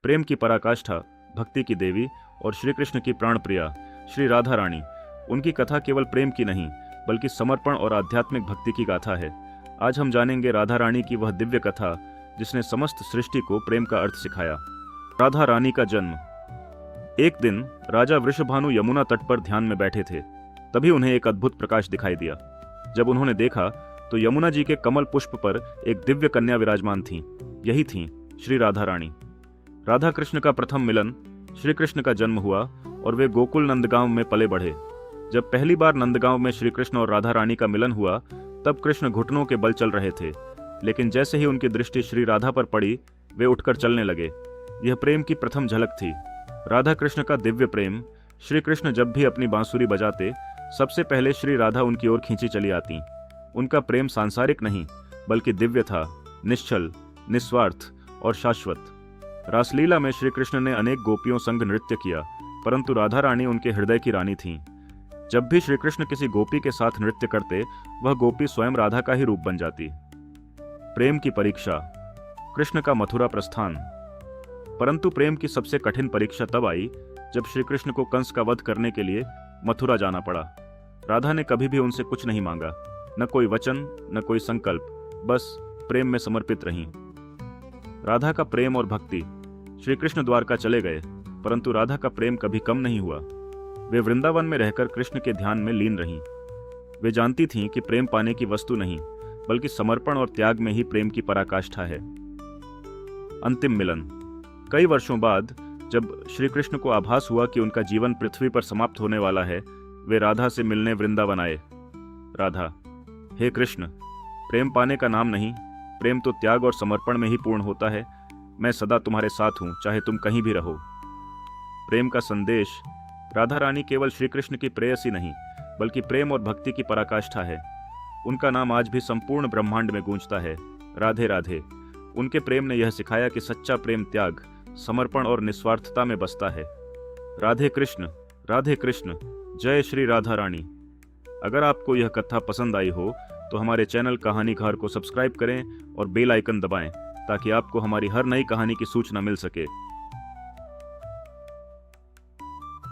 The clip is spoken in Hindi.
प्रेम की पराकाष्ठा, भक्ति की देवी और श्री कृष्ण की प्राण प्रिया श्री राधा रानी। उनकी कथा केवल प्रेम की नहीं बल्कि समर्पण और आध्यात्मिक भक्ति की गाथा है। आज हम जानेंगे राधा रानी की वह दिव्य कथा जिसने समस्त सृष्टि को प्रेम का अर्थ सिखाया। राधा रानी का जन्म। एक दिन राजा वृषभानु यमुना तट पर ध्यान में बैठे थे। तभी उन्हें एक अद्भुत प्रकाश दिखाई दिया। जब उन्होंने देखा तो यमुना जी के कमल पुष्प पर एक दिव्य कन्या विराजमान थी। यही थी श्री राधा रानी। राधा कृष्ण का प्रथम मिलन, श्री कृष्ण का जन्म हुआ और वे गोकुल नंदगांव में पले बढ़े। जब पहली बार नंदगांव में श्री कृष्ण और राधा रानी का मिलन हुआ तब कृष्ण घुटनों के बल चल रहे थे, लेकिन जैसे ही उनकी दृष्टि श्री राधा पर पड़ी वे उठकर चलने लगे। यह प्रेम की प्रथम झलक थी। राधा कृष्ण का दिव्य प्रेम। श्री कृष्ण जब भी अपनी बांसुरी बजाते सबसे पहले श्री राधा उनकी ओर खींची चली आती। उनका प्रेम सांसारिक नहीं बल्कि दिव्य था, निश्चल, निस्वार्थ और शाश्वत। रासलीला में श्री कृष्ण ने अनेक गोपियों संग नृत्य किया, परंतु राधा रानी उनके हृदय की रानी थीं। जब भी श्री कृष्ण किसी गोपी के साथ नृत्य करते वह गोपी स्वयं राधा का ही रूप बन जाती। प्रेम की परीक्षा। कृष्ण का मथुरा प्रस्थान। परंतु प्रेम की सबसे कठिन परीक्षा तब आई जब श्री कृष्ण को कंस का वध करने के लिए मथुरा जाना पड़ा। राधा ने कभी भी उनसे कुछ नहीं मांगा, न कोई वचन न कोई संकल्प, बस प्रेम में समर्पित रहीं। राधा का प्रेम और भक्ति। श्री कृष्ण द्वारका चले गए, परंतु राधा का प्रेम कभी कम नहीं हुआ। वे वृंदावन में रहकर कृष्ण के ध्यान में लीन रहीं। वे जानती थीं कि प्रेम पाने की वस्तु नहीं बल्कि समर्पण और त्याग में ही प्रेम की पराकाष्ठा है। अंतिम मिलन। कई वर्षों बाद जब श्री कृष्ण को आभास हुआ कि उनका जीवन पृथ्वी पर समाप्त होने वाला है, वे राधा से मिलने वृंदावन आए। राधा: हे कृष्ण, प्रेम पाने का नाम नहीं, प्रेम तो त्याग और समर्पण में ही पूर्ण होता है। मैं सदा तुम्हारे साथ हूं, चाहे तुम कहीं भी रहो। प्रेम का संदेश। राधा रानी केवल श्री कृष्ण की प्रेयसी नहीं बल्कि प्रेम और भक्ति की पराकाष्ठा है। उनका नाम आज भी संपूर्ण ब्रह्मांड में गूंजता है, राधे राधे। उनके प्रेम ने यह सिखाया कि सच्चा प्रेम त्याग, समर्पण और निस्वार्थता में बसता है। राधे कृष्ण, जय श्री राधा रानी। अगर आपको यह कथा पसंद आई हो तो हमारे चैनल कहानी घर को सब्सक्राइब करें और बेल आइकन दबाएं ताकि आपको हमारी हर नई कहानी की सूचना मिल सके।